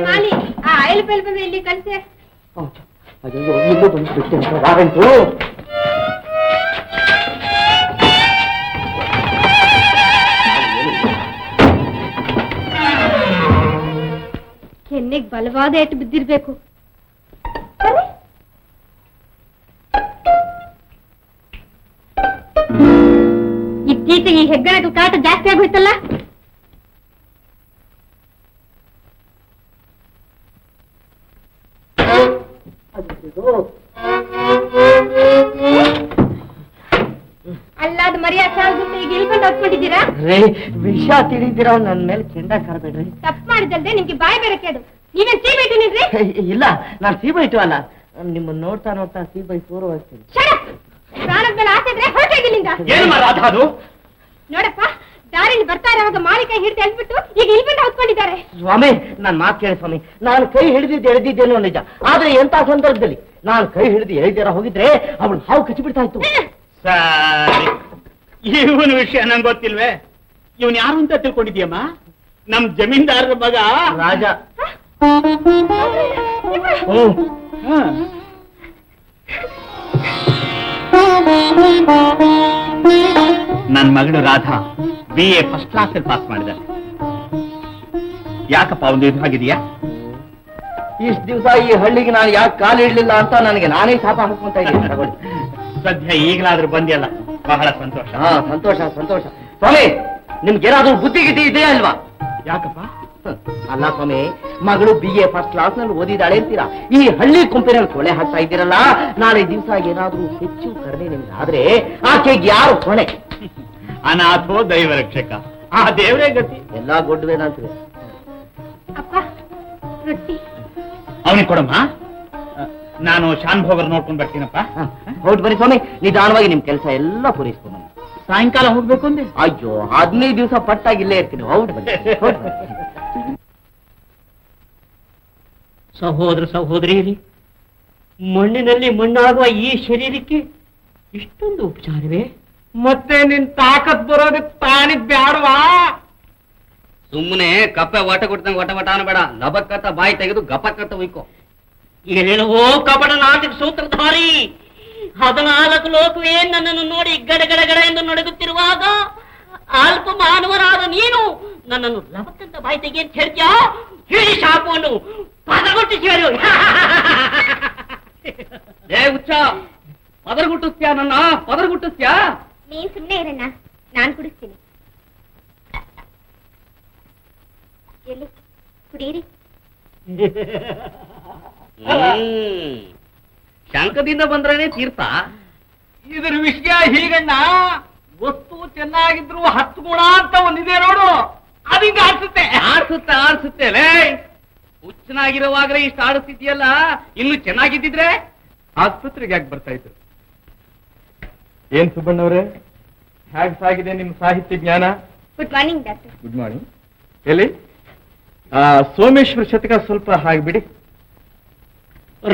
ಮಾಲಿ ಆ ಆಯಿಲ್ ಪೆಲ್ಬ ಇಲ್ಲಿ ಕಳ್ಸೆ. ಅಯ್ಯೋ ಇಲ್ಲೂ ಬಂದ್ಬಿಟ್ಟೆ ಅಂತ ವಾರಂಟು. ಕೆನ್ನೆಗ್ ಬಲವಾದ ಏಟು ಬಿದ್ದಿರ್ಬೇಕು. ಇತ್ತೀಚೆಗೆ ಈ ಹೆಗ್ಗಣಗಳ ಕಾಟ ಜಾಸ್ತಿ ಆಗೋಯ್ತಲ್ಲ. ಅಲ್ಲಾದ ಮರ್ಯಾದ ಈಗ ಇಲ್ಲಿ ಬಂದು ಹೊತ್ಕೊಂಡಿದ್ದೀರಾ? ವಿಷ ತಿಳಿದಿರೋ ನನ್ನ ಮೇಲೆ ಕೆಂಡ ಕಾರಬೇಡ್ರಿ. ತಪ್ಪು ಮಾಡಿದಲ್ದೆ ನಿಮ್ಗೆ ಬಾಯಿ ಬೇರೆ ಕೇಳು. ನೀವೇನ್ ಸೀಬೈಟು ನಿಲ್ರಿ? ಇಲ್ಲ, ನಾನು ಸೀಬೈಟು ಅಲ್ಲ. ನಿಮ್ಮನ್ನ ನೋಡ್ತಾ ನೋಡ್ತಾ ಸೀಬೈ ಪೂರ್ವ ಆಗ್ತೀನಿ. ಪ್ರಾಣದ ಮೇಲೆ ಆಸೆ ಇದ್ರೆ ಹೊರಟೋಗಿಲ್ಲಿಂದ. ನೋಡಪ್ಪ, ದಾರಿಲಿ ಬರ್ತಾ ಇರೋವಾಗ ಮಾಲಿಕೈ ಹಿಡಿದು ಎಳ್ಬಿಟ್ಟು ಈಗ ಇಲ್ಲಿ ಬಂದು ಹೊತ್ಕೊಂಡಿದ್ದಾರೆ. ಸ್ವಾಮಿ, ನಾನ್ ಮಾತು ಕೇಳಿ ಸ್ವಾಮಿ. ನಾನು ಕೈ ಹಿಡಿದಿದ್ದು ಎಳೆದಿದ್ದೇನೋ ನಿಜ. ಆದ್ರೆ ಎಂತ ಸಂದರ್ಭದಲ್ಲಿ ನಾನು ಕೈ ಹಿಡಿದು ಎಳೆದಿರ ಹೋಗಿದ್ರೆ ಅವಳು ಹಾವು ಕಚ್ಚಿಬಿಡ್ತಾ ಇತ್ತು. ಸರಿ, ಇವನ ವಿಷಯ ನಂಗೆ ಗೊತ್ತಿಲ್ವೇ? ಇವನ್ ಯಾರು ಅಂತ ತಿಳ್ಕೊಂಡಿದ್ಯಮ್ಮ? ನಮ್ ಜಮೀನ್ದಾರರ ಮಗ ರಾಜ. ನನ್ ಮಗಳು ರಾಧಾ BA ಫಸ್ಟ್ ಕ್ಲಾಸ್ ಅಲ್ಲಿ ಪಾಸ್ ಮಾಡಿದ್ದಾರೆ. ಯಾಕಪ್ಪ ಒಂದು ಇದು ಆಗಿದೆಯಾ? ಇಷ್ಟು ದಿವಸ ಈ ಹಳ್ಳಿಗೆ ನಾನು ಯಾಕೆ ಕಾಲು ಇಡ್ಲಿಲ್ಲ ಅಂತ ನನಗೆ ನಾನೇ ಶಾಪ ಹಾಕೊಂತ ಇದ್ದೀನಿ. ಸದ್ಯ ಈಗಲಾದ್ರೂ ಬಂದಿಯಲ್ಲ, ಬಹಳ ಸಂತೋಷ. ಸಂತೋಷ ಸಂತೋಷ. ಸ್ವಾಮಿ, ನಿಮ್ಗೇನಾದ್ರೂ ಬುದ್ಧಿ ಗಿದ್ದಿ ಇದೆಯಾ ಅಲ್ವಾ? ಯಾಕಪ್ಪ? ಅಲ್ಲ ಸ್ವಾಮಿ, ಮಗಳು BA ಫಸ್ಟ್ ಕ್ಲಾಸ್ ನಲ್ಲಿ ಓದಿದಾಳೆ ಅಂತೀರಾ. ಈ ಹಳ್ಳಿ ಕುಂಪಿನಲ್ಲಿ ಕೊಳೆ ಹಾಕ್ತಾ ಇದ್ದೀರಲ್ಲ, ನಾಳೆ ದಿವಸ ಏನಾದ್ರೂ ಹೆಚ್ಚು ಕಡಿಮೆ ನಿಮ್ಗೆ ಆದ್ರೆ ಆಕೆಗೆ ಯಾರು ಹೊಣೆ? ಅನಾಥೋ ದೈವ ರಕ್ಷಕ, ಆ ದೇವರೇ ಗತಿ. ಎಲ್ಲಾ ಗೊಡ್ಡವೇನಂತೀವಿ. ಅಪ್ಪ, ರೊಟ್ಟಿ ಅವನಿಗೆ ಕೊಡಮ್ಮ. ನಾನು ಶಾನ್ ಭೋಗರ್ ನೋಡ್ಕೊಂಡ್ ಬರ್ತೀನಪ್ಪ. ಹೊರಟು ಬನ್ನಿ ಸ್ವಾಮಿ, ನಿಧಾನವಾಗಿ ನಿಮ್ ಕೆಲಸ ಎಲ್ಲ ಪೂರೈಸ್ಕೊಂಡು ಸಾಯಂಕಾಲ ಹೋಗ್ಬೇಕು ಅಂದೆ. ಅಯ್ಯೋ, 15 ದಿವಸ ಪಟ್ಟಾಗಿ ಇಲ್ಲೇ ಇರ್ತೀನಿ. ಹೌದು ಬನ್ನಿ. ಸಹೋದರ ಸಹೋದರಿಯರೇ, ಮಣ್ಣಿನಲ್ಲಿ ಮಣ್ಣಾಗುವ ಈ ಶರೀರಕ್ಕೆ ಇಷ್ಟೊಂದು ಉಪಚಾರವೇ? ಮತ್ತೆ ನಿನ್ ತಾಕತ್ ಬರೋದಕ್ಕೆ ತಾನಿದ್ ಬ್ಯಾಡವಾ? ಸುಮ್ಮನೆ ಕಪ್ಪೆ ಒಟ ಕೊಡ್ತಂಗ ಒಟ ಒಟ ಅನ್ಬೇಡ. ಲಬಕ್ಕತ್ತ ಬಾಯಿ ತೆಗೆದು ಗಪಕ್ಕತ್ತ ಉಯ್ಕೋ. ಹೇಳುವೋ ಕಪಟ ನಾಟಕ ಸೂತ್ರಧಾರಿ, 14 ಲೋಕವೇ ನನ್ನನ್ನು ನೋಡಿ ಗಡಗಡಗಡ ಎಂದು ನಡುಗುತ್ತಿರುವಾಗ ಅಲ್ಪ ಮಾನವರಾದ ನೀನು ನನ್ನನ್ನು ಲಬಕ್ಕಂತ ಬಾಯಿ ತೆಗೆ ಅಂತ ಹೇಳ್ತೀಯಾ? ಹೇಳಿ ಶಾಪವನ್ನು ಪದಗೊಟ್ಟಿಸಿಯರು. ಹುಚ್ಚ, ಪದರ್ಗುಟ್ಟಿಸ್ತ್ಯಾ? ನನ್ನ ಪದರ್ಗುಟ್ಟಿಸ್ತ್ಯಾ? ನೀನ್ ಸುಮ್ನೆ ಇರಣ್ಣ, ನಾನ್ ಕುಡಿಸ್ತೀನಿ. ಎಲ್ಲಿ ಕುಡೀರಿ. ಶಂಕದಿಂದ ಬಂದ್ರೇನೆ ತೀರ್ಥ. ಇದ್ರ ವಿಷಯ ಹೀಗಣ್ಣ, ವಸ್ತು ಚೆನ್ನಾಗಿದ್ರು 10 ಗುಣ ಅಂತ ಒಂದಿದೆ ನೋಡು, ಅದಿಂಗ ಆಡ್ಸುತ್ತೆ. ಆಡ್ಸುತ್ತೆ ಲೇ. ಹುಚ್ಚನಾಗಿರುವಾಗ್ರೆ ಇಷ್ಟು ಆಡಿಸ್ತಿದ್ಯಲ್ಲ, ಇನ್ನು ಚೆನ್ನಾಗಿದ್ದಿದ್ರೆ ಆಸ್ಪತ್ರೆಗೆ ಯಾಕೆ ಬರ್ತಾ ಇದ್ರು? ಏನ್ ಸುಬ್ಬಣ್ಣವ್ರೆ, ಹೇಗ್ ಸಾಗಿದೆ ನಿಮ್ ಸಾಹಿತ್ಯ ಜ್ಞಾನ? Good morning doctor. Good morning. ಎಲ್ಲಿ ಸೋಮೇಶ್ವರ ಶತಕ ಸ್ವಲ್ಪ ಹಾಗ್ಬಿಡಿ.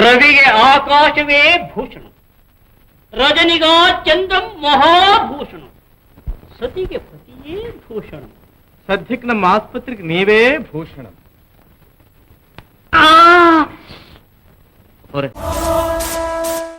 ರವಿಗೆ ಆಕಾಶವೇ ಭೂಷಣ, ರಜನಿಗಾ ಚಂದ್ರಂ ಮಹಾಭೂಷಣ, ಸತಿಗೆ ಪತಿಯೇ ಭೂಷಣ. ಸದ್ಯಕ್ಕೆ ನಮ್ಮ ಆಸ್ಪತ್ರೆಗೆ ನೀವೇ ಭೂಷಣ. ಹೊರೆ